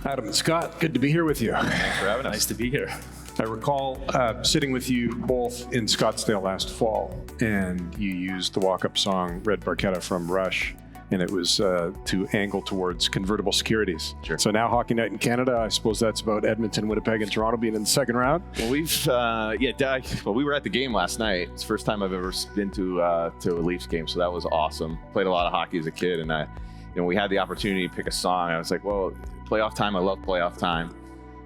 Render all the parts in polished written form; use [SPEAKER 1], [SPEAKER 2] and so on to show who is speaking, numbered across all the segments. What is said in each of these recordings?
[SPEAKER 1] Adam and Scott, good to be here with you.
[SPEAKER 2] Thanks for having us.
[SPEAKER 3] Nice to be here.
[SPEAKER 1] I recall sitting with you both in Scottsdale last fall, and you used the walk-up song Red Barchetta from Rush, and it was to angle towards convertible securities.
[SPEAKER 2] Sure.
[SPEAKER 1] So now Hockey Night in Canada, I suppose that's about Edmonton, Winnipeg, and Toronto being in the second round.
[SPEAKER 2] Well, we were at the game last night. It's the first time I've ever been to a Leafs game, so that was awesome. Played a lot of hockey as a kid, and we had the opportunity to pick a song. I was like, well, playoff time, I love playoff time.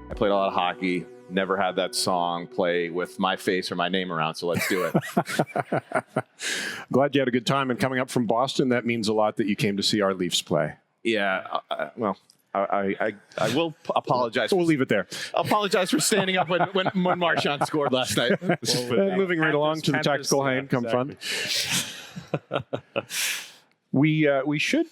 [SPEAKER 2] I played a lot of hockey. Never had that song play with my face or my name around, so let's do it.
[SPEAKER 1] Glad you had a good time, and coming up from Boston, that means a lot that you came to see our Leafs play.
[SPEAKER 2] Yeah, I will apologize.
[SPEAKER 1] We'll leave it there.
[SPEAKER 2] Apologize for standing up when Marchand scored last night.
[SPEAKER 1] Moving right along to the Tactical High Income Fund. We should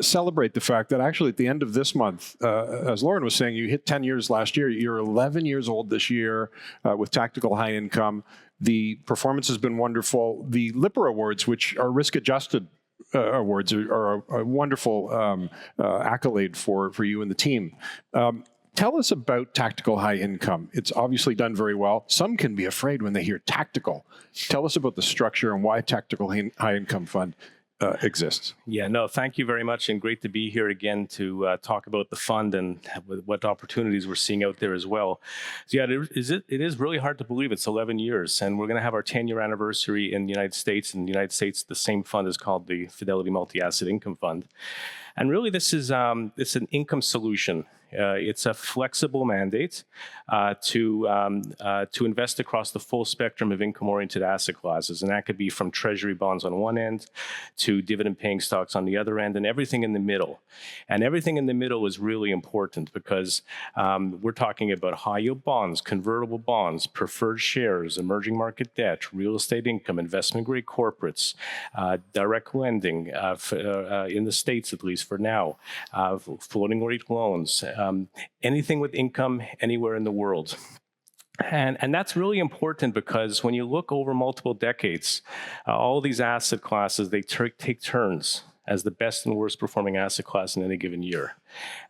[SPEAKER 1] celebrate the fact that actually at the end of this month, as Lauren was saying, you hit 10 years last year. You're 11 years old this year with Tactical High Income. The performance has been wonderful. The Lipper Awards, which are risk-adjusted awards, are a wonderful accolade for you and the team. Tell us about Tactical High Income. It's obviously done very well. Some can be afraid when they hear tactical. Tell us about the structure and why Tactical High Income Fund exists.
[SPEAKER 3] Yeah, no, thank you very much, and great to be here again to talk about the fund and what opportunities we're seeing out there as well. So yeah, it is really hard to believe it's 11 years, and we're going to have our 10-year anniversary in the United States. In the United States, the same fund is called the Fidelity MultiAsset Income Fund. And really, this is it's an income solution. It's a flexible mandate to invest across the full spectrum of income-oriented asset classes, and that could be from treasury bonds on one end to dividend-paying stocks on the other end, and everything in the middle. And everything in the middle is really important because we're talking about high-yield bonds, convertible bonds, preferred shares, emerging market debt, real estate income, investment-grade corporates, direct lending in the States, at least for now, floating-rate loans. Anything with income anywhere in the world. And that's really important because when you look over multiple decades, all these asset classes, they take turns as the best and worst performing asset class in any given year.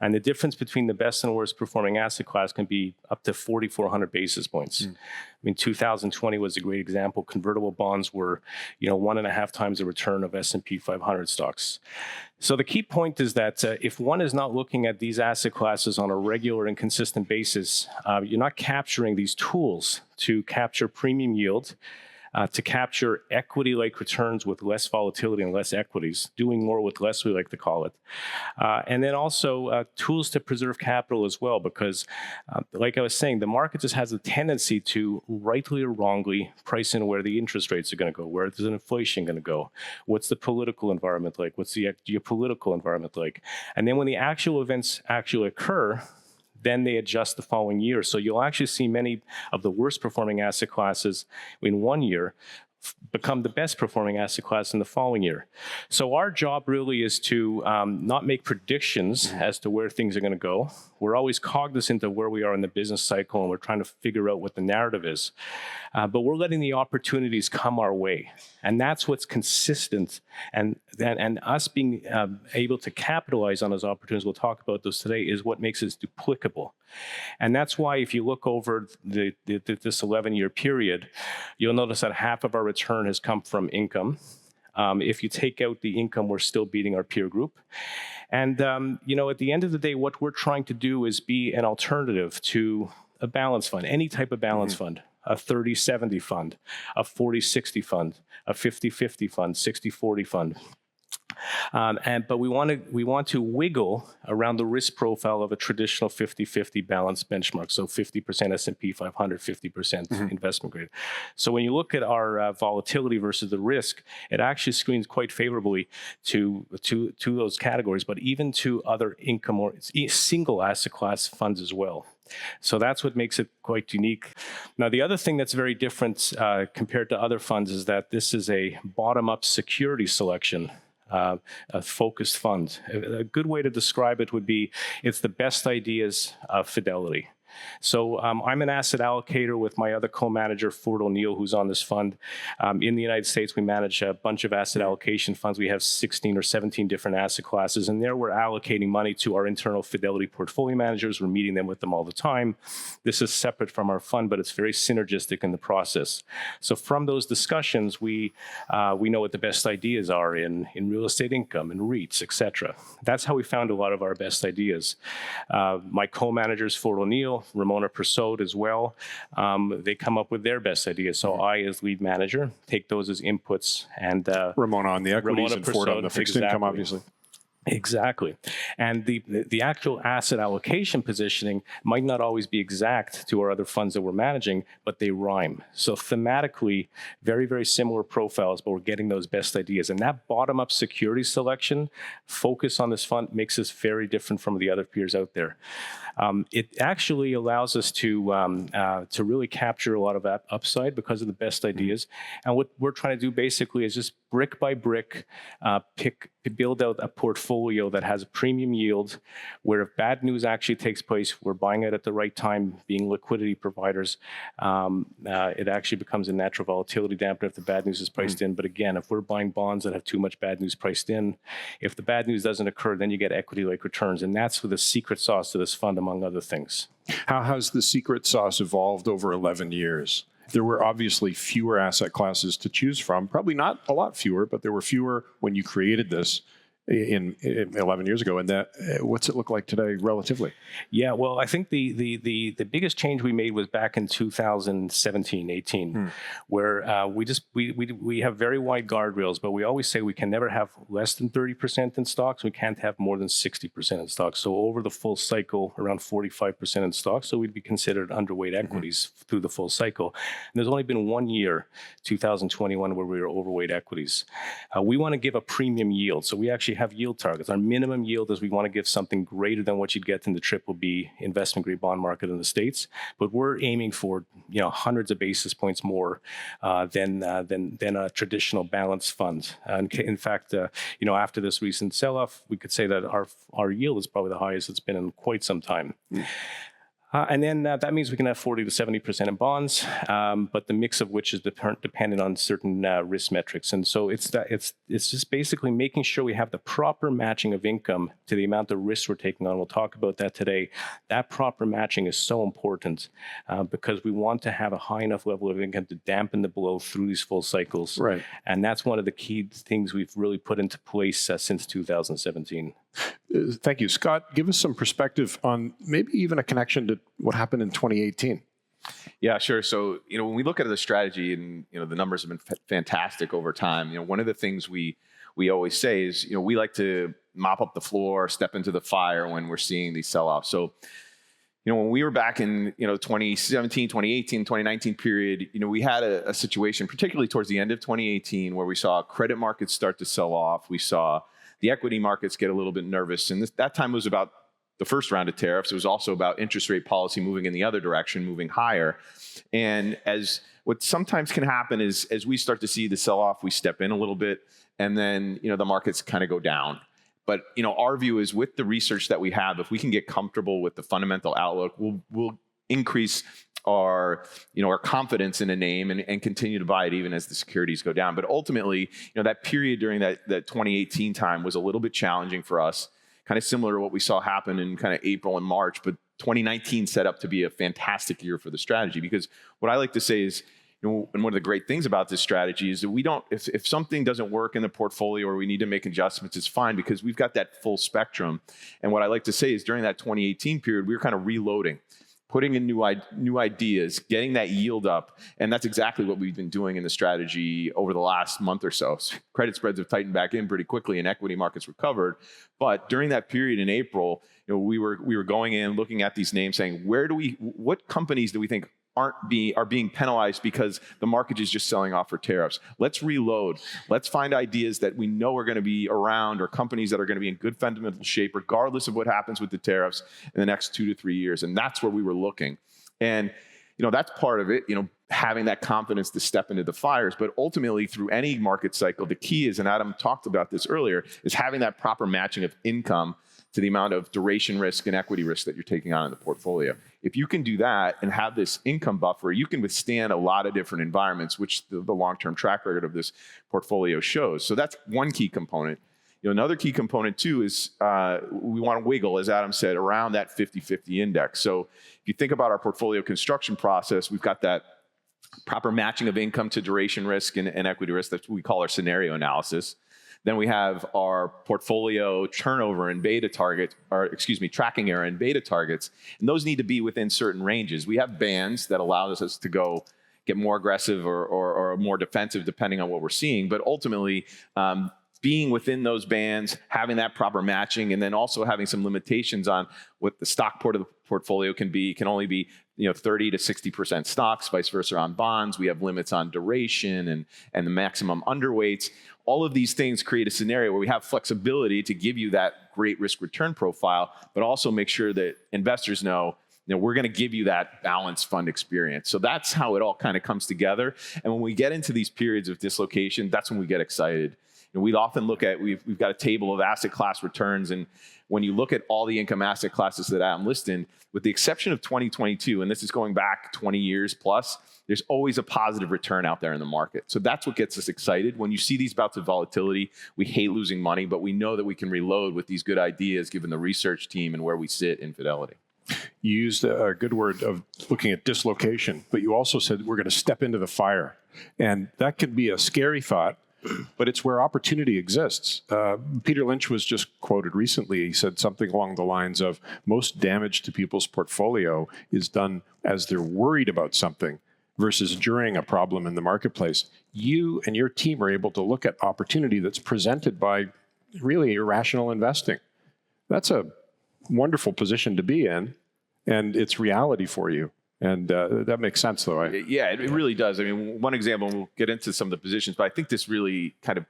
[SPEAKER 3] And the difference between the best and worst performing asset class can be up to 4,400 basis points. I mean, 2020 was a great example. Convertible bonds were, 1.5 times the return of S&P 500 stocks. So the key point is that if one is not looking at these asset classes on a regular and consistent basis, you're not capturing these tools to capture premium yield, to capture equity-like returns with less volatility and less equities, doing more with less, we like to call it. And then also tools to preserve capital as well, because like I was saying, the market just has a tendency to rightly or wrongly price in where the interest rates are going to go, where is inflation going to go, what's the political environment like, what's the geopolitical environment like. And then when the actual events actually occur, then they adjust the following year. So you'll actually see many of the worst performing asset classes in one year become the best performing asset class in the following year. So our job really is to not make predictions as to where things are going to go. We're always cognizant of where we are in the business cycle, and we're trying to figure out what the narrative is. But we're letting the opportunities come our way. And that's what's consistent. And us being able to capitalize on those opportunities, we'll talk about those today, is what makes us duplicable. And that's why if you look over this 11-year period, you'll notice that half of our return has come from income. If you take out the income, we're still beating our peer group. And, at the end of the day, what we're trying to do is be an alternative to a balance fund, any type of balance fund, a 30-70 fund, a 40-60 fund, a 50-50 fund, 60-40 fund. But we want to wiggle around the risk profile of a traditional 50-50 balanced benchmark. So 50% S&P 500, 50% investment grade. So when you look at our volatility versus the risk, it actually screens quite favorably to those categories, but even to other income or single asset class funds as well. So that's what makes it quite unique. Now, the other thing that's very different compared to other funds is that this is a bottom-up security selection. A focused fund. A good way to describe it would be it's the best ideas of Fidelity. So I'm an asset allocator with my other co-manager, Ford O'Neill, who's on this fund. In the United States, we manage a bunch of asset allocation funds. We have 16 or 17 different asset classes, and there we're allocating money to our internal Fidelity portfolio managers. We're meeting them with them all the time. This is separate from our fund, but it's very synergistic in the process. So from those discussions, we know what the best ideas are in real estate income and REITs, etc. That's how we found a lot of our best ideas. My co-managers, Ford O'Neill, Ramona Persaud as well, they come up with their best ideas. So I, as lead manager, take those as inputs. And
[SPEAKER 1] Ramona on the equities and Ford on the fixed income, obviously.
[SPEAKER 3] Exactly. And the actual asset allocation positioning might not always be exact to our other funds that we're managing, but they rhyme. So thematically, very, very similar profiles, but we're getting those best ideas. And that bottom-up security selection focus on this fund makes us very different from the other peers out there. It actually allows us to really capture a lot of that upside because of the best ideas. And what we're trying to do basically is just brick by brick, build out a portfolio that has a premium yield, where if bad news actually takes place, we're buying it at the right time, being liquidity providers. It actually becomes a natural volatility dampener if the bad news is priced in. But again, if we're buying bonds that have too much bad news priced in, if the bad news doesn't occur, then you get equity-like returns. And that's the secret sauce to this fund, among other things.
[SPEAKER 1] How has the secret sauce evolved over 11 years? There were obviously fewer asset classes to choose from, probably not a lot fewer, but there were fewer when you created this in 11 years ago. And that, what's it look like today relatively?
[SPEAKER 3] Yeah, well, I think the biggest change we made was back in 2017, 18, where we have very wide guardrails, but we always say we can never have less than 30% in stocks. We can't have more than 60% in stocks. So over the full cycle, around 45% in stocks. So we'd be considered underweight equities through the full cycle. And there's only been 1 year, 2021, where we were overweight equities. We want to give a premium yield. So we actually have yield targets. Our minimum yield is we want to give something greater than what you'd get in the BBB investment grade bond market in the States, but we're aiming for hundreds of basis points more than a traditional balanced fund. In fact, after this recent sell-off, we could say that our yield is probably the highest it's been in quite some time. And then that means we can have 40 to 70% in bonds, but the mix of which is dependent on certain risk metrics. And so it's just basically making sure we have the proper matching of income to the amount of risk we're taking on. We'll talk about that today. That proper matching is so important because we want to have a high enough level of income to dampen the blow through these full cycles. Right. And that's one of the key things we've really put into place since 2017.
[SPEAKER 1] Thank you. Scott, give us some perspective on maybe even a connection to what happened in 2018.
[SPEAKER 2] Yeah, sure. So, when we look at the strategy and, the numbers have been fantastic over time, one of the things we always say is, we like to mop up the floor, step into the fire when we're seeing these sell-offs. So, when we were back in, 2017, 2018, 2019 period, we had a situation, particularly towards the end of 2018, where we saw credit markets start to sell off. We saw the equity markets get a little bit nervous. And that time was about the first round of tariffs. It was also about interest rate policy moving in the other direction, moving higher. And as what sometimes can happen is, as we start to see the sell-off, we step in a little bit, and then, the markets kind of go down. But, our view is, with the research that we have, if we can get comfortable with the fundamental outlook, we'll increase our confidence in a name and continue to buy it even as the securities go down. But ultimately, that period during that 2018 time was a little bit challenging for us, kind of similar to what we saw happen in kind of April and March. But 2019 set up to be a fantastic year for the strategy, because what I like to say is, and one of the great things about this strategy is that we don't, if something doesn't work in the portfolio or we need to make adjustments, it's fine, because we've got that full spectrum. And what I like to say is, during that 2018 period, we were kind of reloading, putting in new ideas, getting that yield up. And that's exactly what we've been doing in the strategy over the last month or so. Credit spreads have tightened back in pretty quickly and equity markets recovered. But during that period in April, we were going in, looking at these names, saying, what companies do we think are being penalized because the market is just selling off for tariffs? Let's reload. Let's find ideas that we know are going to be around, or companies that are going to be in good fundamental shape, regardless of what happens with the tariffs in the next 2 to 3 years. And that's where we were looking. And, that's part of it, having that confidence to step into the fires. But ultimately, through any market cycle, the key is, and Adam talked about this earlier, is having that proper matching of income to the amount of duration risk and equity risk that you're taking on in the portfolio. If you can do that and have this income buffer, you can withstand a lot of different environments, which the long-term track record of this portfolio shows. So that's one key component. Another key component too is we want to wiggle, as Adam said, around that 50-50 index. So if you think about our portfolio construction process, we've got that proper matching of income to duration risk and equity risk. That's what we call our scenario analysis. Then we have our portfolio turnover and beta target, tracking error and beta targets. And those need to be within certain ranges. We have bands that allow us to get more aggressive or more defensive depending on what we're seeing. But ultimately, being within those bands, having that proper matching, and then also having some limitations on what the stock part of the portfolio can only be 30 to 60% stocks, vice versa on bonds. We have limits on duration and the maximum underweights. All of these things create a scenario where we have flexibility to give you that great risk return profile, but also make sure that investors know we're going to give you that balanced fund experience. So that's how it all kind of comes together. And when we get into these periods of dislocation, that's when we get excited. We'd often look at, we've got a table of asset class returns. And when you look at all the income asset classes that Adam listed, with the exception of 2022, and this is going back 20 years plus, there's always a positive return out there in the market. So that's what gets us excited. When you see these bouts of volatility, we hate losing money, but we know that we can reload with these good ideas given the research team and where we sit in Fidelity.
[SPEAKER 1] You used a good word of looking at dislocation, but you also said we're going to step into the fire. And that could be a scary thought, but it's where opportunity exists. Peter Lynch was just quoted recently. He said something along the lines of, most damage to people's portfolio is done as they're worried about something versus during a problem in the marketplace. You and your team are able to look at opportunity that's presented by really irrational investing. That's a wonderful position to be in, and it's reality for you. And that makes sense, though.
[SPEAKER 2] Yeah, it really does. I mean, one example, we'll get into some of the positions, but I think this really kind of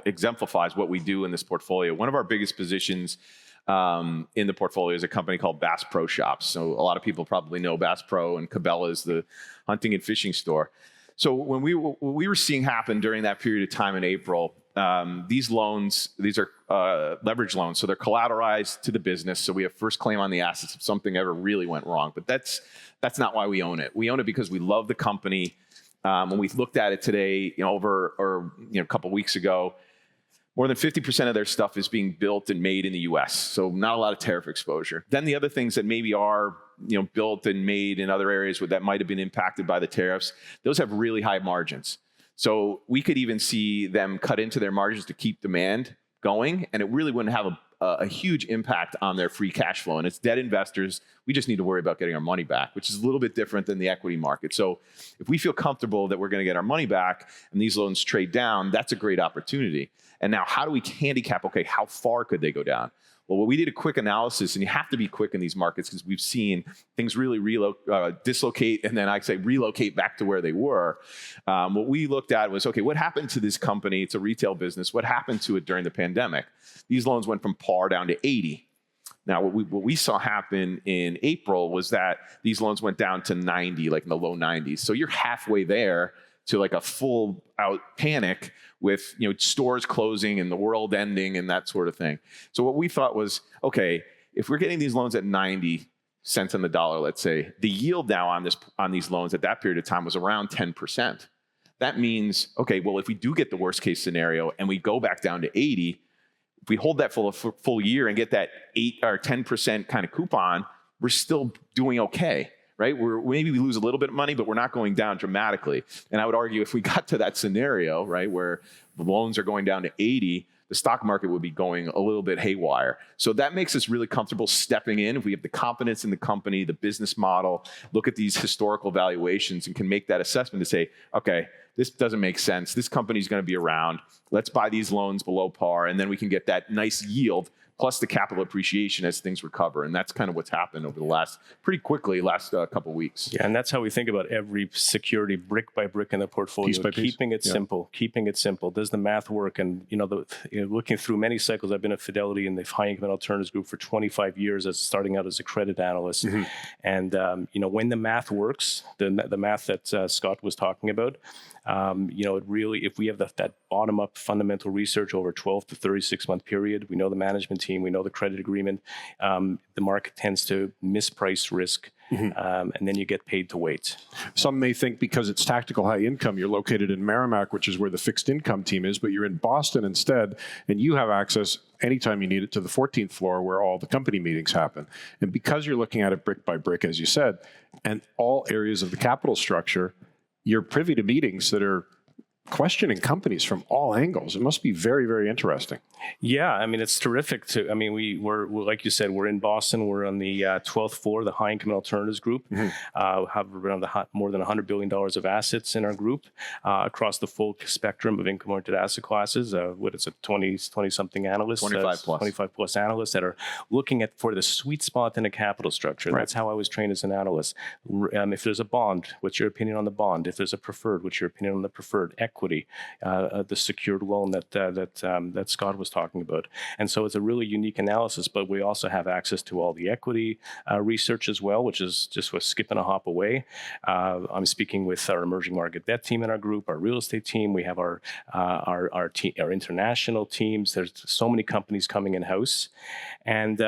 [SPEAKER 2] exemplifies what we do in this portfolio. One of our biggest positions in the portfolio is a company called Bass Pro Shops. So a lot of people probably know Bass Pro, and Cabela's the hunting and fishing store. So when what we were seeing happen during that period of time in April, these loans, these are leverage loans, so they're collateralized to the business. So we have first claim on the assets if something ever really went wrong. But that's not why we own it. We own it because we love the company. When we looked at it today, a couple weeks ago, more than 50% of their stuff is being built and made in the U.S. So not a lot of tariff exposure. Then the other things that maybe are built and made in other areas that might have been impacted by the tariffs, those have really high margins. So we could even see them cut into their margins to keep demand going, and it really wouldn't have a huge impact on their free cash flow. And it's debt investors. We just need to worry about getting our money back, which is a little bit different than the equity market. So if we feel comfortable that we're going to get our money back and these loans trade down, that's a great opportunity. And now how do we handicap, okay, how far could they go down? Well, we did a quick analysis, and you have to be quick in these markets because we've seen things really dislocate and then relocate back to where they were. What we looked at was, okay, what happened to this company? It's a retail business. What happened to it during the pandemic? These loans went from par down to 80. Now, what we saw happen in April was that these loans went down to 90, like in the low 90s. So you're halfway there to like a full out panic with stores closing and the world ending and that sort of thing. So what we thought was, okay, if we're getting these loans at 90 cents on the dollar, let's say, the yield now on these loans at that period of time was around 10%. That means, okay, well, if we do get the worst case scenario and we go back down to 80, if we hold that full year and get that 8 or 10% kind of coupon, we're still doing okay. Right? Maybe we lose a little bit of money, but we're not going down dramatically. And I would argue if we got to that scenario, right, where the loans are going down to 80, the stock market would be going a little bit haywire. So that makes us really comfortable stepping in. If we have the confidence in the company, the business model, look at these historical valuations and can make that assessment to say, okay, this doesn't make sense. This company's going to be around. Let's buy these loans below par, and then we can get that nice yield plus the capital appreciation as things recover. And that's kind of what's happened over the last couple of weeks.
[SPEAKER 3] Yeah, and that's how we think about every security brick by brick in the portfolio.
[SPEAKER 1] Piece by piece.
[SPEAKER 3] Keeping it simple. Does the math work? And looking through many cycles, I've been at Fidelity in the high income alternatives group for 25 years as starting out as a credit analyst. Mm-hmm. And when the math works, the math that Scott was talking about, It really, if we have that bottom-up fundamental research over a 12 to 36-month period, we know the management team, we know the credit agreement, the market tends to misprice risk, and then you get paid to wait.
[SPEAKER 1] Some may think because it's tactical high income, you're located in Merrimack, which is where the fixed income team is, but you're in Boston instead, and you have access anytime you need it to the 14th floor where all the company meetings happen. And because you're looking at it brick by brick, as you said, and all areas of the capital structure, you're privy to meetings that are questioning companies from all angles. It must be very, very interesting.
[SPEAKER 3] Yeah, I mean, it's terrific we're like you said, we're in Boston. We're on the 12th floor, the High Income Alternatives Group. Have around more than $100 billion of assets in our group across the full spectrum of income-oriented asset classes. What is it, 20-something analysts? 25 plus analysts that are looking for the sweet spot in a capital structure. Right. That's how I was trained as an analyst. If there's a bond, what's your opinion on the bond? If there's a preferred, what's your opinion on the preferred? Equity, the secured loan that Scott was talking about. And so it's a really unique analysis, but we also have access to all the equity research as well, which is just with skipping a hop away. I'm speaking with our emerging market debt team in our group, our real estate team. We have our international teams. There's so many companies coming in-house. And,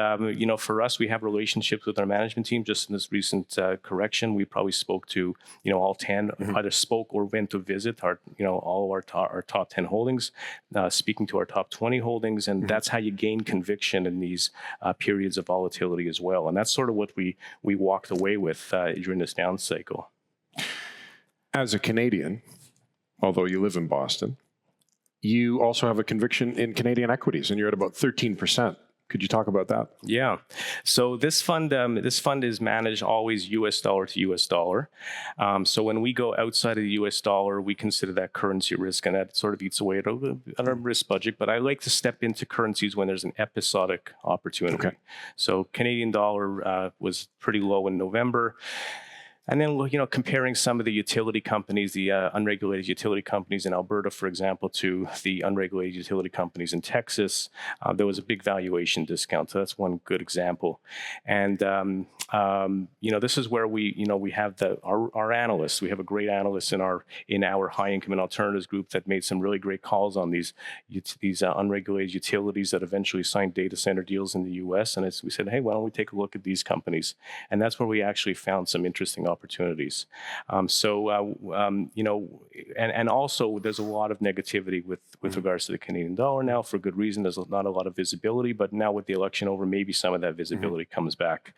[SPEAKER 3] for us, we have relationships with our management team. Just in this recent correction, we probably spoke to, all 10, either spoke or went to visit all of our top 10 holdings, speaking to our top 20 holdings, and that's how you gain conviction in these periods of volatility as well. And that's sort of what we walked away with during this down cycle.
[SPEAKER 1] As a Canadian, although you live in Boston, you also have a conviction in Canadian equities, and you're at about 13%. Could you talk about that?
[SPEAKER 3] Yeah. So this fund is managed always U.S. dollar to U.S. dollar. So when we go outside of the U.S. dollar, we consider that currency risk, and that sort of eats away at our risk budget. But I like to step into currencies when there's an episodic opportunity. Okay. So Canadian dollar was pretty low in November. And then, comparing some of the utility companies, the unregulated utility companies in Alberta, for example, to the unregulated utility companies in Texas, there was a big valuation discount. So that's one good example. And, this is where we have our analysts. We have a great analyst in our high income and alternatives group that made some really great calls on these unregulated utilities that eventually signed data center deals in the U.S. And we said, hey, why don't we take a look at these companies? And that's where we actually found some interesting opportunities. And also there's a lot of negativity with regards to the Canadian dollar now, for good reason. There's not a lot of visibility, but now with the election over, maybe some of that visibility comes back.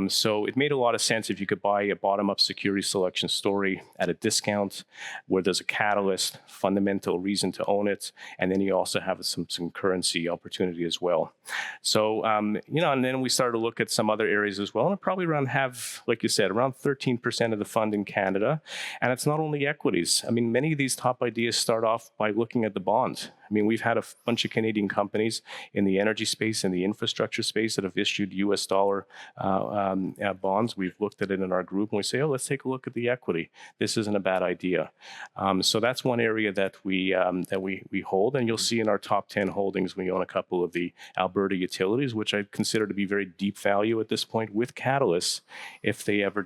[SPEAKER 3] So it made a lot of sense if you could buy a bottom-up security selection story at a discount where there's a catalyst, fundamental reason to own it, and then you also have some currency opportunity as well. So, and then we started to look at some other areas as well, and probably like you said, around 13% of the fund in Canada. And it's not only equities. I mean, many of these top ideas start off by looking at the bond. I mean, we've had a bunch of Canadian companies in the energy space and the infrastructure space that have issued U.S. dollar bonds. We've looked at it in our group, and we say, oh, let's take a look at the equity. This isn't a bad idea. So that's one area that we hold, and you'll see in our top 10 holdings, we own a couple of the Alberta utilities, which I consider to be very deep value at this point, with catalysts, if we ever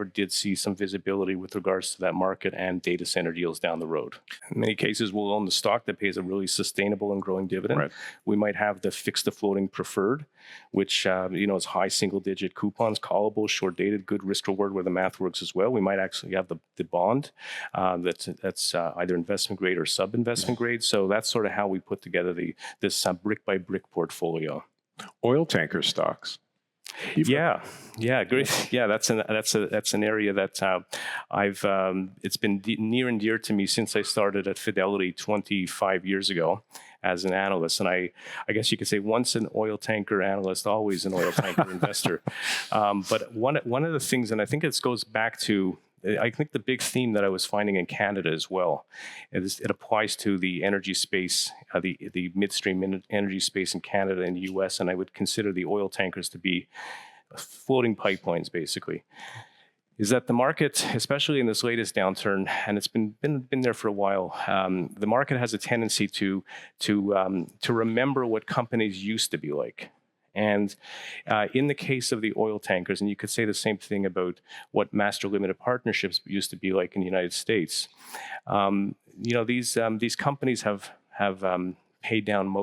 [SPEAKER 3] did see some visibility with regards to that market and data center deals down the road. In many cases, we'll own the stock that pays a really sustainable and growing dividend. Right. We might have the fixed to floating preferred, which is high single-digit coupons, callable, short-dated, good risk-reward where the math works as well. We might actually have the bond that's either investment grade or sub-investment grade. So that's sort of how we put together this brick-by-brick portfolio.
[SPEAKER 1] Oil tanker stocks.
[SPEAKER 3] Yeah, great. Yeah, that's an area that it's been near and dear to me since I started at Fidelity 25 years ago as an analyst. And I guess you could say once an oil tanker analyst, always an oil tanker investor. But one of the things, and I think it goes back to, I think the big theme that I was finding in Canada as well, it applies to the energy space, the midstream energy space in Canada and the U.S., and I would consider the oil tankers to be floating pipelines, basically. Is that the market, especially in this latest downturn, and it's been there for a while, the market has a tendency to remember what companies used to be like. And in the case of the oil tankers, and you could say the same thing about what master limited partnerships used to be like in the United States. These companies have paid down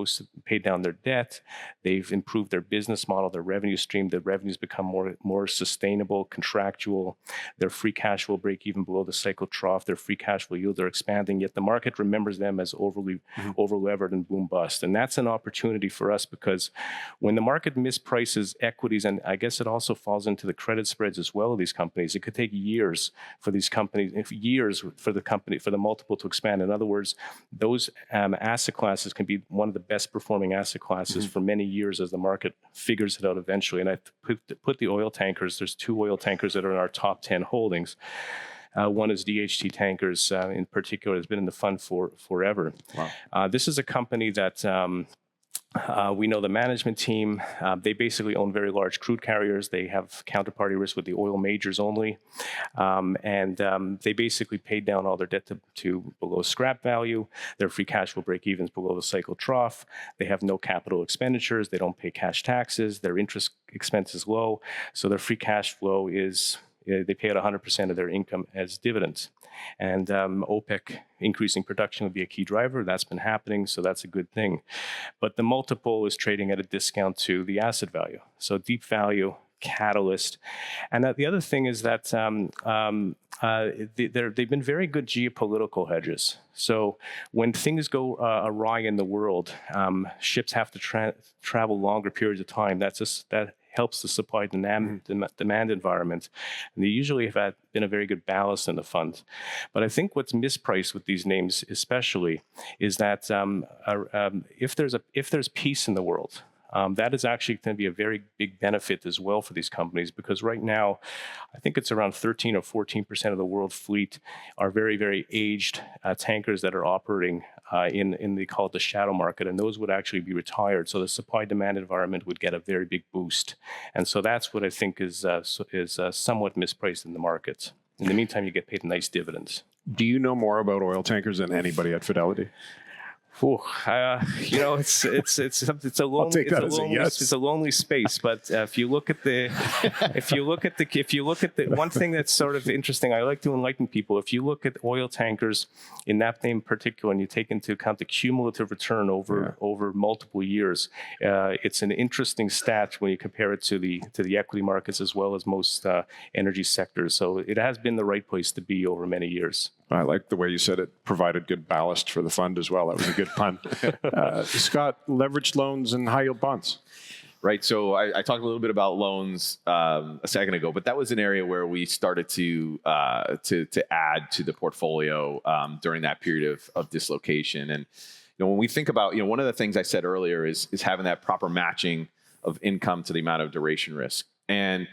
[SPEAKER 3] their debt. They've improved their business model, their revenue stream. The revenues become more sustainable, contractual. Their free cash flow break even below the cycle trough. Their free cash flow yields are expanding. Yet the market remembers them as overly over-levered and boom bust. And that's an opportunity for us, because when the market misprices equities, and I guess it also falls into the credit spreads as well of these companies, it could take years for these companies, for the multiple to expand. In other words, those asset classes can be one of the best performing asset classes for many years as the market figures it out eventually. And I put the oil tankers, there's 2 oil tankers that are in our top 10 holdings. One is DHT Tankers in particular, has been in the fund for forever. Wow. This is a company that we know the management team. They basically own very large crude carriers. They have counterparty risk with the oil majors only. They basically paid down all their debt to below scrap value. Their free cash flow break evens below the cycle trough. They have no capital expenditures. They don't pay cash taxes. Their interest expense is low. So their free cash flow is, they pay out 100% of their income as dividends. And OPEC increasing production would be a key driver. That's been happening, so that's a good thing. But the multiple is trading at a discount to the asset value. So deep value, catalyst. And the other thing is that they've been very good geopolitical hedges. So when things go awry in the world, ships have to travel longer periods of time. That helps the supply demand environment. And they usually have been a very good ballast in the fund. But I think what's mispriced with these names especially is that if there's peace in the world, that is actually going to be a very big benefit as well for these companies, because right now, I think it's around 13 or 14% of the world fleet are very, very aged tankers that are operating in they call it the shadow market, and those would actually be retired. So the supply-demand environment would get a very big boost, and so that's what I think is somewhat mispriced in the markets. In the meantime, you get paid nice dividends.
[SPEAKER 1] Do you know more about oil tankers than anybody at Fidelity?
[SPEAKER 3] It's a lonely space. But if you look at the one thing that's sort of interesting, I like to enlighten people. If you look at oil tankers in that name in particular, and you take into account the cumulative return over multiple years, it's an interesting stat when you compare it to the equity markets as well as most energy sectors. So it has been the right place to be over many years.
[SPEAKER 1] I like the way you said it provided good ballast for the fund as well. That was a good pun. Scott, leveraged loans and high yield bonds.
[SPEAKER 2] Right. So I talked a little bit about loans a second ago, but that was an area where we started to add to the portfolio during that period of dislocation. And when we think about one of the things I said earlier is having that proper matching of income to the amount of duration risk. And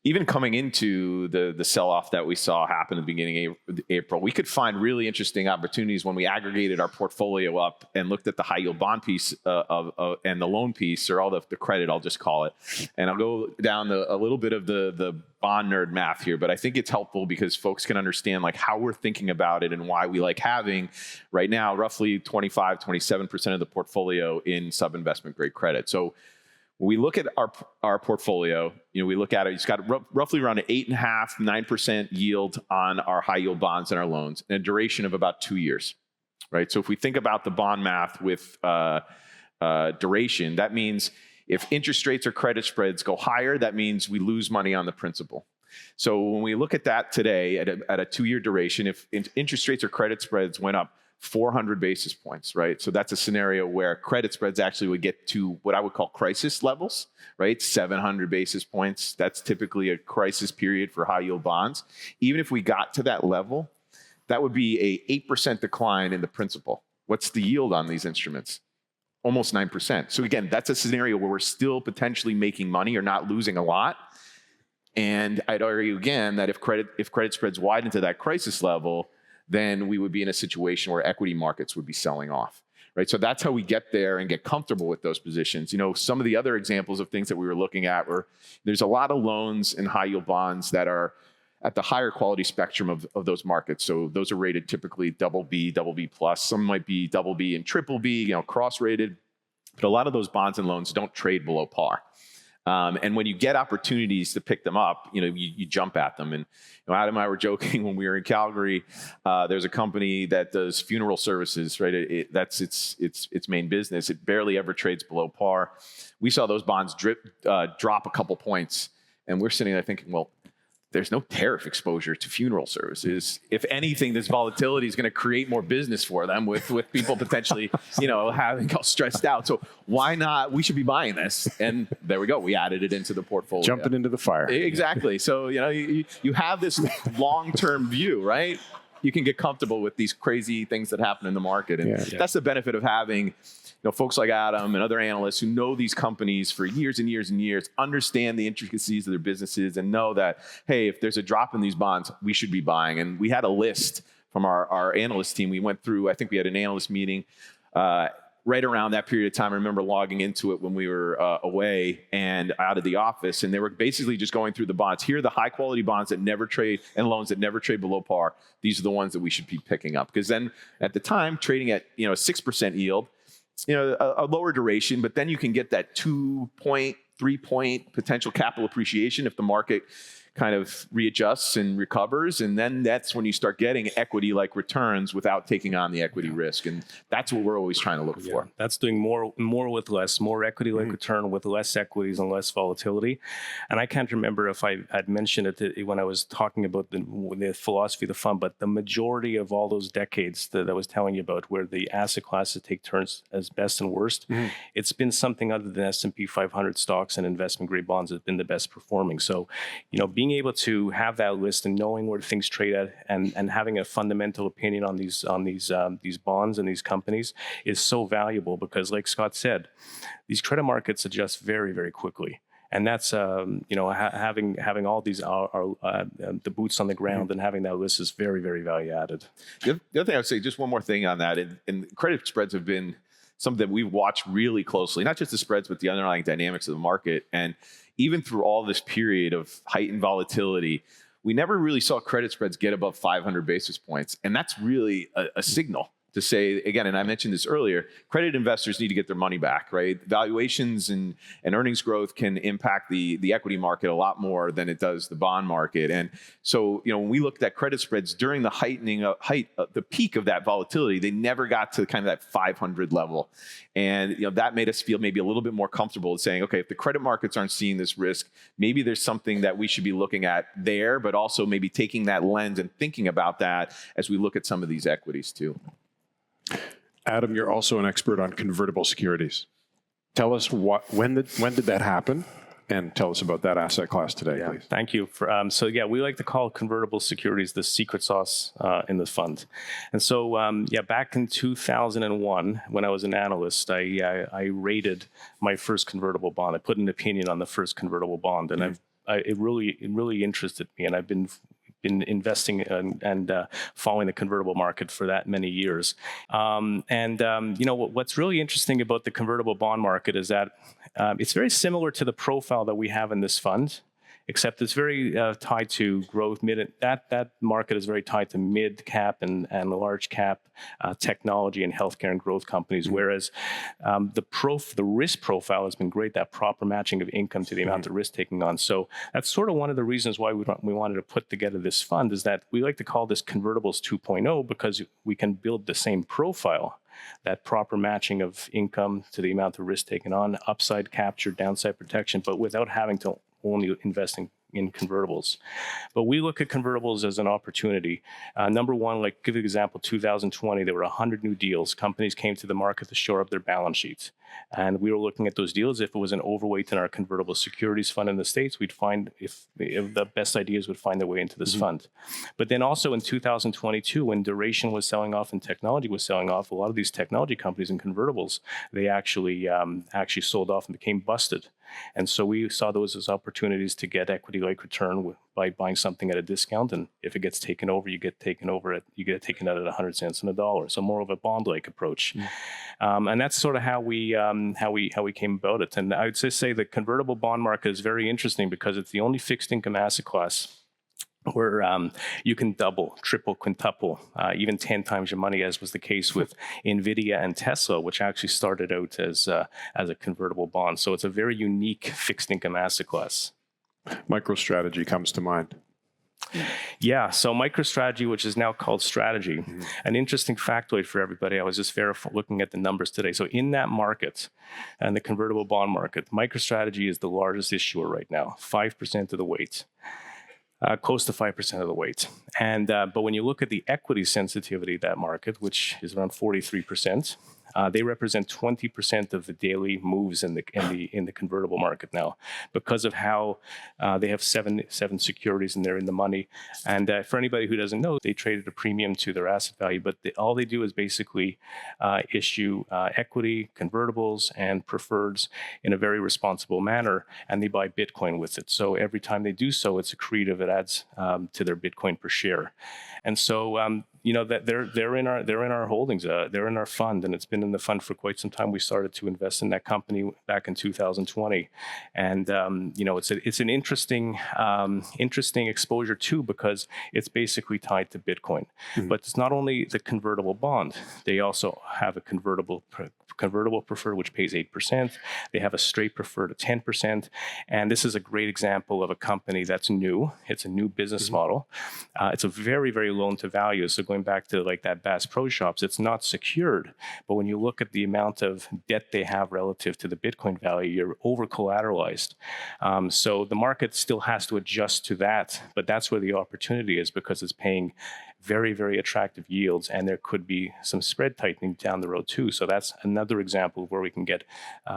[SPEAKER 2] even coming into the sell-off that we saw happen at the beginning of April, we could find really interesting opportunities when we aggregated our portfolio up and looked at the high-yield bond piece and the loan piece, or all the credit, I'll just call it. And I'll go down a little bit of the bond nerd math here, but I think it's helpful because folks can understand like how we're thinking about it and why we like having right now roughly 27% of the portfolio in sub-investment grade credit. So when we look at our portfolio, we look at it, it's got roughly around an 8.5%, 9% yield on our high yield bonds and our loans, and a duration of about 2 years, right? So if we think about the bond math with duration, that means if interest rates or credit spreads go higher, that means we lose money on the principal. So when we look at that today at a 2-year duration, if interest rates or credit spreads went up 400 basis points, right? So that's a scenario where credit spreads actually would get to what I would call crisis levels, right? 700 basis points. That's typically a crisis period for high yield bonds. Even if we got to that level, that would be a 8% decline in the principal. What's the yield on these instruments? Almost 9%. So again, that's a scenario where we're still potentially making money or not losing a lot. And I'd argue again that if credit spreads widen to that crisis level, then we would be in a situation where equity markets would be selling off, right? So that's how we get there and get comfortable with those positions. Some of the other examples of things that we were looking at were there's a lot of loans and high yield bonds that are at the higher quality spectrum of those markets. So those are rated typically BB, BB+. Some might be BB and BBB, cross-rated. But a lot of those bonds and loans don't trade below par. And when you get opportunities to pick them up, you jump at them. And Adam and I were joking when we were in Calgary. There's a company that does funeral services, right? That's its main business. It barely ever trades below par. We saw those bonds drop a couple points, and we're sitting there thinking, well, there's no tariff exposure to funeral services. If anything, this volatility is going to create more business for them with people potentially, having all stressed out. So why not? We should be buying this. And there we go. We added it into the portfolio.
[SPEAKER 1] Jumping into the fire.
[SPEAKER 2] Exactly. So, you have this long-term view, right? You can get comfortable with these crazy things that happen in the market. And that's the benefit of having folks like Adam and other analysts who know these companies for years and years and years, understand the intricacies of their businesses, and know that, hey, if there's a drop in these bonds, we should be buying. And we had a list from our analyst team. We went through, I think we had an analyst meeting right around that period of time. I remember logging into it when we were away and out of the office, and they were basically just going through the bonds. Here are the high quality bonds that never trade and loans that never trade below par. These are the ones that we should be picking up. Because then at the time, trading at 6% yield, a lower duration, but then you can get that 2-point, 3-point potential capital appreciation if the market kind of readjusts and recovers. And then that's when you start getting equity-like returns without taking on the equity risk. And that's what we're always trying to look for.
[SPEAKER 3] That's doing more with less, more equity-like return with less equities and less volatility. And I can't remember if I had mentioned it when I was talking about the philosophy of the fund, but the majority of all those decades that I was telling you about where the asset classes take turns as best and worst, it's been something other than S&P 500 stocks and investment-grade bonds that have been the best performing. So, being able to have that list and knowing where things trade at and having a fundamental opinion on these bonds and these companies is so valuable because, like Scott said, these credit markets adjust very, very quickly. And that's having all these the boots on the ground and having that list is very, very value added.
[SPEAKER 2] The other thing I would say, just one more thing on that, and credit spreads have been something that we've watched really closely, not just the spreads, but the underlying dynamics of the market. And even through all this period of heightened volatility, we never really saw credit spreads get above 500 basis points. And that's really a signal to say, again, and I mentioned this earlier, credit investors need to get their money back, right? Valuations and earnings growth can impact the equity market a lot more than it does the bond market. And so, when we looked at credit spreads during the the peak of that volatility, they never got to kind of that 500 level. And, that made us feel maybe a little bit more comfortable saying, okay, if the credit markets aren't seeing this risk, maybe there's something that we should be looking at there, but also maybe taking that lens and thinking about that as we look at some of these equities too.
[SPEAKER 1] Adam, you're also an expert on convertible securities. Tell us when did that happen, and tell us about that asset class today, please.
[SPEAKER 3] Thank you. We like to call convertible securities the secret sauce in the fund. And so, back in 2001, when I was an analyst, I rated my first convertible bond. I put an opinion on the first convertible bond, and it really interested me, and I've been investing and following the convertible market for that many years. What's really interesting about the convertible bond market is that it's very similar to the profile that we have in this fund, except it's very tied to growth. That market is very tied to mid cap and large cap technology and healthcare and growth companies. Whereas the risk profile has been great. That proper matching of income to the amount of risk taking on. So that's sort of one of the reasons why we wanted to put together this fund. Is that we like to call this convertibles 2.0 because we can build the same profile. That proper matching of income to the amount of risk taken on, upside capture, downside protection, but without having to only investing in convertibles. But we look at convertibles as an opportunity. Number one, give you an example, 2020, there were 100 new deals. Companies came to the market to shore up their balance sheets. And we were looking at those deals. If it was an overweight in our convertible securities fund in the States, we'd find if the best ideas would find their way into this fund. But then also in 2022, when duration was selling off and technology was selling off, a lot of these technology companies and convertibles, they actually sold off and became busted. And so we saw those as opportunities to get equity-like return by buying something at a discount. And if it gets taken over, you get taken out at 100 cents on the dollar. So more of a bond-like approach. And that's sort of how we came about it. And I would say the convertible bond market is very interesting because it's the only fixed income asset class where you can double, triple, quintuple, even 10 times your money, as was the case with NVIDIA and Tesla, which actually started out as a convertible bond. So it's a very unique fixed income asset class.
[SPEAKER 1] MicroStrategy comes to mind.
[SPEAKER 3] Yeah, so MicroStrategy, which is now called Strategy, an interesting factoid for everybody. I was just looking at the numbers today. So in that market, and the convertible bond market, MicroStrategy is the largest issuer right now, 5% of the weight. Close to 5% of the weight. And but when you look at the equity sensitivity of that market, which is around 43%, they represent 20% of the daily moves in the convertible market now, because of how they have seven securities and they're in the money. And for anybody who doesn't know, they trade at a premium to their asset value, but all they do is basically issue equity, convertibles, and preferreds in a very responsible manner, and they buy Bitcoin with it. So every time they do so, it's accretive. It adds to their Bitcoin per share. And so that they're in our holdings. They're in our fund, and it's been in the fund for quite some time. We started to invest in that company back in 2020, and it's an interesting exposure too, because it's basically tied to Bitcoin. But it's not only the convertible bond; they also have a convertible preferred, which pays 8%. They have a straight preferred at 10%. And this is a great example of a company that's new. It's a new business model. It's a very, very loan to value. So going back to like that Bass Pro Shops, it's not secured. But when you look at the amount of debt they have relative to the Bitcoin value, you're over collateralized. So the market still has to adjust to that. But that's where the opportunity is, because it's paying very, very attractive yields, and there could be some spread tightening down the road too. So that's another example of where we can get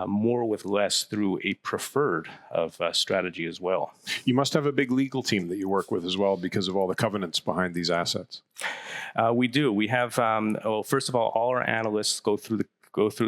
[SPEAKER 3] more with less through a preferred of strategy as well.
[SPEAKER 1] You must have a big legal team that you work with as well, because of all the covenants behind these assets.
[SPEAKER 3] We do. We have, first of all our analysts go through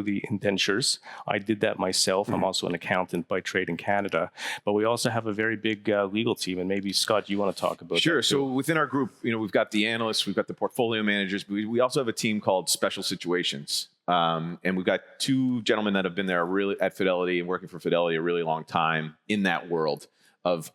[SPEAKER 3] the indentures. I did that myself. I'm also an accountant by trade in Canada, but we also have a very big legal team. And maybe Scott, you want to talk about
[SPEAKER 2] Sure.
[SPEAKER 3] that?
[SPEAKER 2] So within our group, we've got the analysts, we've got the portfolio managers, but we also have a team called Special Situations. And we've got two gentlemen that have been there really at Fidelity and working for Fidelity a really long time in that world of,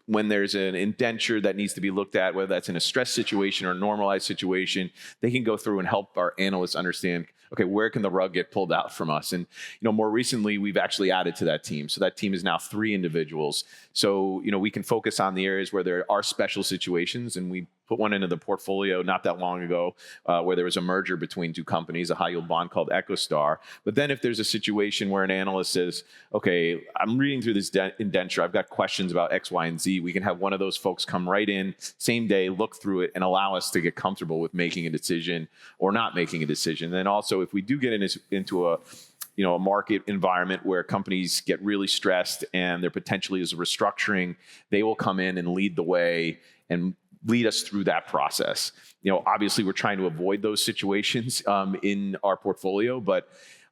[SPEAKER 2] when there's an indenture that needs to be looked at, whether that's in a stress situation or a normalized situation, they can go through and help our analysts understand, okay, where can the rug get pulled out from us? And, more recently, we've actually added to that team. So that team is now 3 individuals. So, we can focus on the areas where there are special situations, and we put one into the portfolio not that long ago where there was a merger between 2 companies, a high yield bond called EchoStar. But then if there's a situation where an analyst says, okay, I'm reading through this indenture, I've got questions about X, Y, and Z, we can have one of those folks come right in, same day, look through it, and allow us to get comfortable with making a decision or not making a decision. And then also, if we do get into a market environment where companies get really stressed and there potentially is a restructuring, they will come in and lead the way and lead us through that process. Obviously we're trying to avoid those situations in our portfolio, but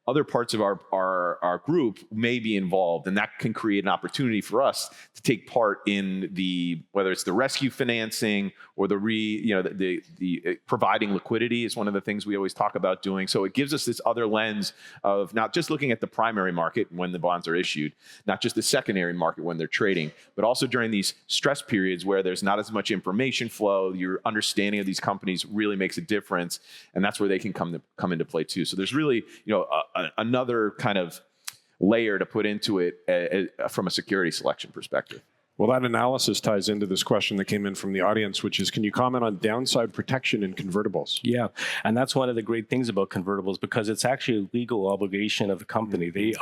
[SPEAKER 2] other parts of our group may be involved, and that can create an opportunity for us to take part in whether it's the rescue financing or the providing liquidity is one of the things we always talk about doing. So it gives us this other lens of not just looking at the primary market when the bonds are issued, not just the secondary market when they're trading, but also during these stress periods where there's not as much information flow, your understanding of these companies really makes a difference, and that's where they can come into play too. So there's really, another kind of layer to put into it from a security selection perspective.
[SPEAKER 1] Well, that analysis ties into this question that came in from the audience, which is, can you comment on downside protection in convertibles?
[SPEAKER 3] Yeah, and that's one of the great things about convertibles, because it's actually a legal obligation of the company. They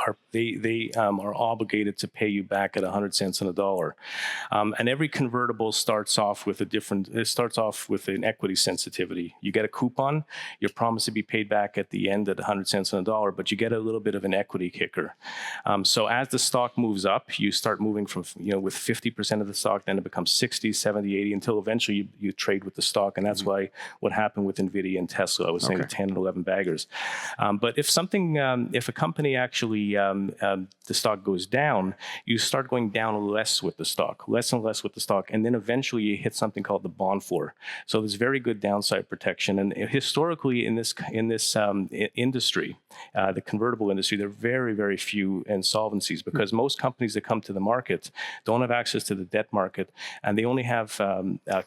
[SPEAKER 3] are obligated to pay you back at 100 cents on a dollar. And every convertible starts off with an equity sensitivity. You get a coupon, you're promised to be paid back at the end at 100 cents on a dollar, but you get a little bit of an equity kicker. So as the stock moves up, you start moving from, with 50% of the stock, then it becomes 60, 70, 80, until eventually you trade with the stock. And that's why what happened with NVIDIA and Tesla, I was saying the 10 and 11 baggers. But if a company actually, the stock goes down, you start going down less with the stock, less and less with the stock. And then eventually you hit something called the bond floor. So there's very good downside protection. And historically in this industry, the convertible industry, there are very, very few insolvencies, because most companies that come to the market don't have access access to the debt market, and they only have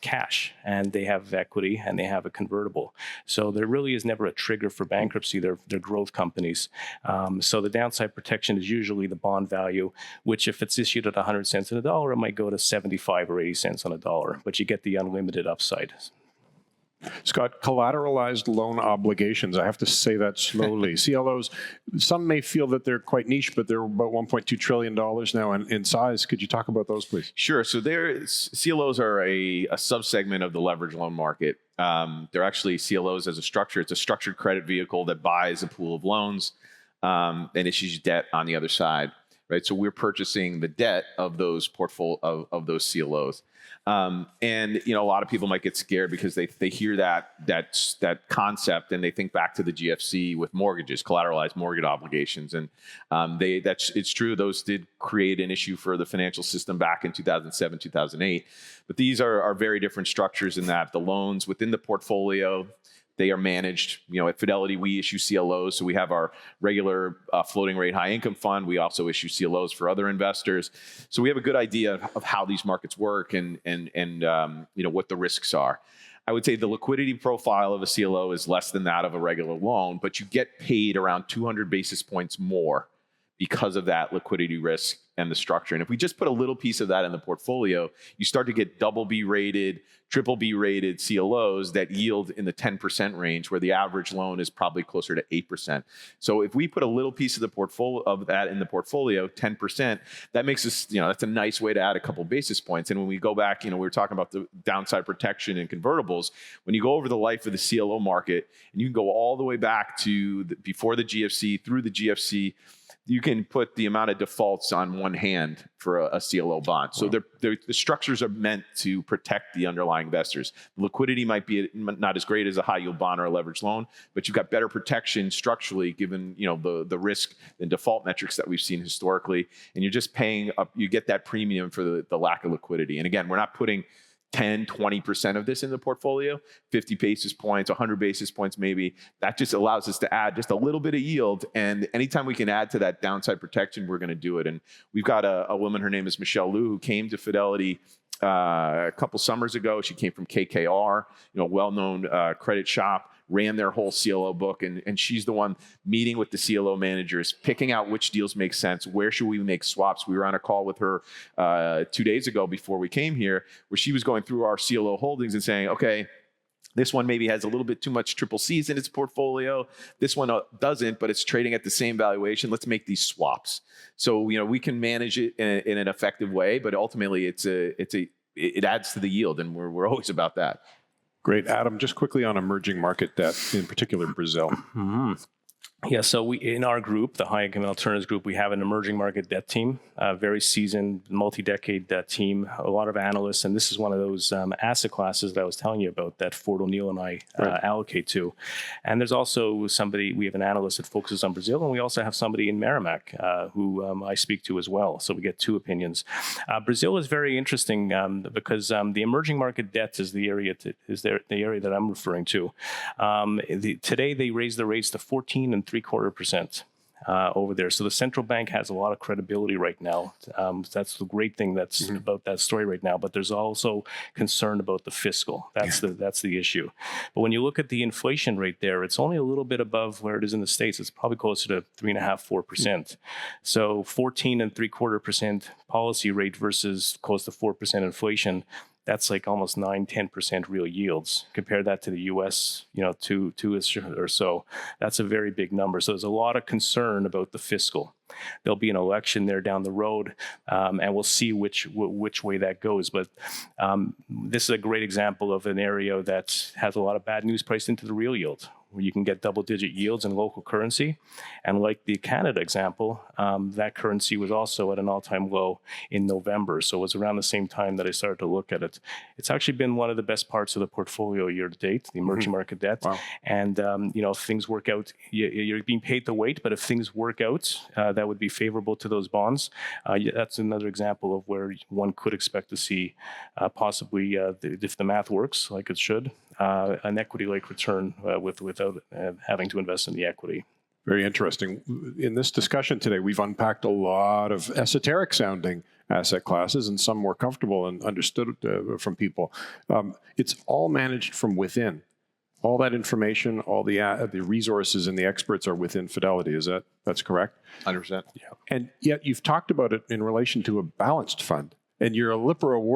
[SPEAKER 3] cash, and they have equity, and they have a convertible. So there really is never a trigger for bankruptcy. They're growth companies. So the downside protection is usually the bond value, which if it's issued at 100 cents on a dollar, it might go to 75 or 80 cents on a dollar, but you get the unlimited upside.
[SPEAKER 1] Scott, collateralized loan obligations. I have to say that slowly. CLOs, some may feel that they're quite niche, but they're about $1.2 trillion now in size. Could you talk about those, please?
[SPEAKER 2] Sure. So CLOs are a subsegment of the leverage loan market. They're actually CLOs as a structure. It's a structured credit vehicle that buys a pool of loans and issues debt on the other side. Right. So we're purchasing the debt of those of those CLOs. And a lot of people might get scared because they hear that concept and they think back to the GFC with mortgages, collateralized mortgage obligations, and it's true. Those did create an issue for the financial system back in 2007, 2008. But these are very different structures in that the loans within the portfolio, they are managed. At Fidelity, we issue CLOs. So we have our regular floating rate high income fund. We also issue CLOs for other investors. So we have a good idea of how these markets work and what the risks are. I would say the liquidity profile of a CLO is less than that of a regular loan, but you get paid around 200 basis points more because of that liquidity risk and the structure. And if we just put a little piece of that in the portfolio, you start to get BB rated, BBB rated CLOs that yield in the 10% range, where the average loan is probably closer to 8%. So if we put a little piece of the portfolio of that in the portfolio, 10%, that makes us, that's a nice way to add a couple basis points. And when we go back, we were talking about the downside protection and convertibles. When you go over the life of the CLO market, and you can go all the way back to before the GFC, through the GFC, you can put the amount of defaults on one hand for a CLO bond. So the structures are meant to protect the underlying investors. The liquidity might be not as great as a high yield bond or a leveraged loan, but you've got better protection structurally given the risk and default metrics that we've seen historically. And you're just paying up, you get that premium for the lack of liquidity. And again, we're not putting 10, 20% of this in the portfolio, 50 basis points, 100 basis points maybe. That just allows us to add just a little bit of yield. And anytime we can add to that downside protection, we're going to do it. And we've got a woman, her name is Michelle Liu, who came to Fidelity a couple summers ago. She came from KKR, well-known credit shop, ran their whole CLO book. And she's the one meeting with the CLO managers, picking out which deals make sense. Where should we make swaps? We were on a call with her 2 days ago before we came here, where she was going through our CLO holdings and saying, okay, this one maybe has a little bit too much triple C's in its portfolio. This one doesn't, but it's trading at the same valuation. Let's make these swaps. So, we can manage it in an effective way, but ultimately it adds to the yield, and we're always about that.
[SPEAKER 1] Great. Adam, just quickly on emerging market debt, in particular Brazil.
[SPEAKER 3] Mm-hmm. Yeah, so we in our group, the High Income Alternatives Group, we have an emerging market debt team, a very seasoned, multi-decade debt team, a lot of analysts, and this is one of those asset classes that I was telling you about that Ford O'Neill and I allocate to. And there's also we have an analyst that focuses on Brazil, and we also have somebody in Merrimack who I speak to as well, so we get two opinions. Brazil is very interesting because the emerging market debt is the area that I'm referring to. Today they raised the rates to 14.75%. Over there. So the central bank has a lot of credibility right now. That's the great thing that's about that story right now. But there's also concern about the fiscal. That's the issue. But when you look at the inflation rate there, it's only a little bit above where it is in the States. It's probably closer to 3.5%, 4%. So 14.75% policy rate versus close to 4% inflation. That's like almost 9-10% real yields. Compare that to the U.S., 2-ish or so. That's a very big number. So there's a lot of concern about the fiscal. There'll be an election there down the road, and we'll see which way that goes. But this is a great example of an area that has a lot of bad news priced into the real yield, where you can get double-digit yields in local currency. And like the Canada example, that currency was also at an all-time low in November. So it was around the same time that I started to look at it. It's actually been one of the best parts of the portfolio year to date, the emerging market debt. Wow. And, if things work out, you're being paid to wait, but if things work out, that would be favorable to those bonds. That's another example of where one could expect to see possibly, if the math works like it should, an equity-like return without having to invest in the equity.
[SPEAKER 1] Very interesting. In this discussion today, we've unpacked a lot of esoteric sounding asset classes and some more comfortable and understood from people. It's all managed from within. All that information, all the resources and the experts are within Fidelity. That's correct?
[SPEAKER 2] 100%.
[SPEAKER 1] Yeah. And yet you've talked about it in relation to a balanced fund. And you're a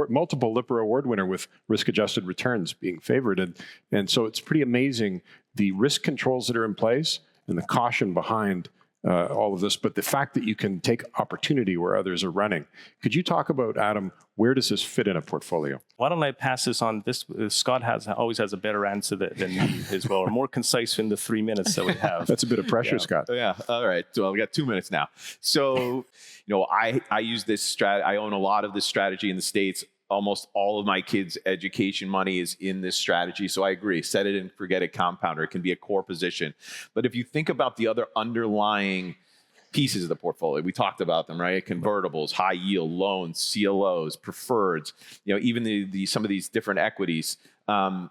[SPEAKER 1] multiple Lipper Award winner with risk-adjusted returns being favored. And so it's pretty amazing the risk controls that are in place and the caution behind all of this, but the fact that you can take opportunity where others are running. Could you talk about, Adam, where does this fit in a portfolio?
[SPEAKER 3] Why don't I pass this on? Scott always has a better answer than me as well, or more concise in the 3 minutes that we have.
[SPEAKER 1] That's a bit of pressure, Scott.
[SPEAKER 2] Yeah. All right. So we got 2 minutes now. So, I use this strategy. I own a lot of this strategy in the States. Almost all of my kids' education money is in this strategy. So I agree, set it and forget it compounder. It can be a core position. But if you think about the other underlying pieces of the portfolio, we talked about them, right? Convertibles, high yield, loans, CLOs, preferreds, even some of these different equities, can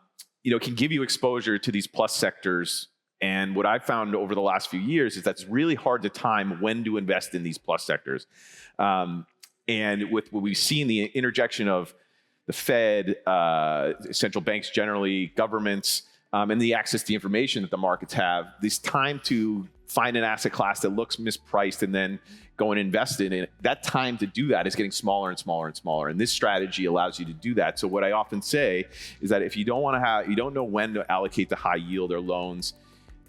[SPEAKER 2] give you exposure to these plus sectors. And what I've found over the last few years is that's really hard to time when to invest in these plus sectors. And with what we've seen, the interjection of the Fed, central banks generally, governments, and the access to information that the markets have, this time to find an asset class that looks mispriced and then go and invest in it, that time to do that is getting smaller and smaller and smaller. And this strategy allows you to do that. So what I often say is that if you don't know when to allocate to high yield or loans,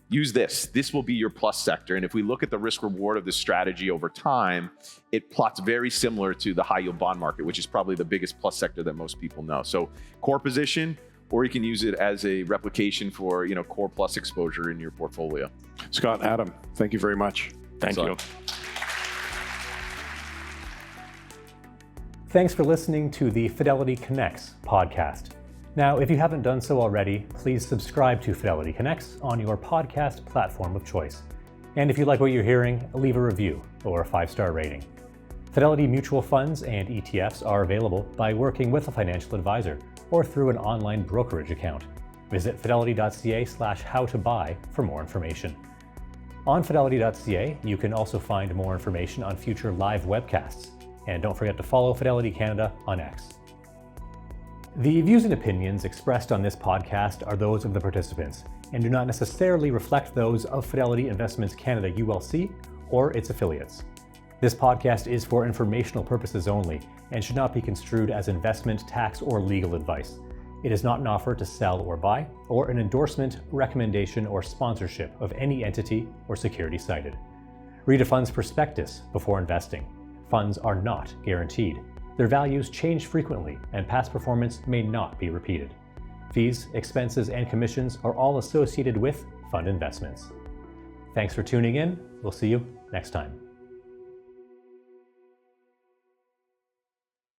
[SPEAKER 2] use this. This will be your plus sector. And if we look at the risk reward of this strategy over time, it plots very similar to the high yield bond market, which is probably the biggest plus sector that most people know. So core position, or you can use it as a replication for, core plus exposure in your portfolio.
[SPEAKER 1] Scott, Adam, thank you very much.
[SPEAKER 3] Thank you.
[SPEAKER 4] Thanks for listening to the FidelityConnects podcast. Now, if you haven't done so already, please subscribe to FidelityConnects on your podcast platform of choice. And if you like what you're hearing, leave a review or a 5-star rating. Fidelity mutual funds and ETFs are available by working with a financial advisor or through an online brokerage account. Visit fidelity.ca/how-to-buy for more information. On fidelity.ca, you can also find more information on future live webcasts. And don't forget to follow Fidelity Canada on X. The views and opinions expressed on this podcast are those of the participants and do not necessarily reflect those of Fidelity Investments Canada ULC or its affiliates. This podcast is for informational purposes only and should not be construed as investment, tax, or legal advice. It is not an offer to sell or buy, or an endorsement, recommendation, or sponsorship of any entity or security cited. Read a fund's prospectus before investing. Funds are not guaranteed. Their values change frequently, and past performance may not be repeated. Fees, expenses, and commissions are all associated with fund investments. Thanks for tuning in. We'll see you next time.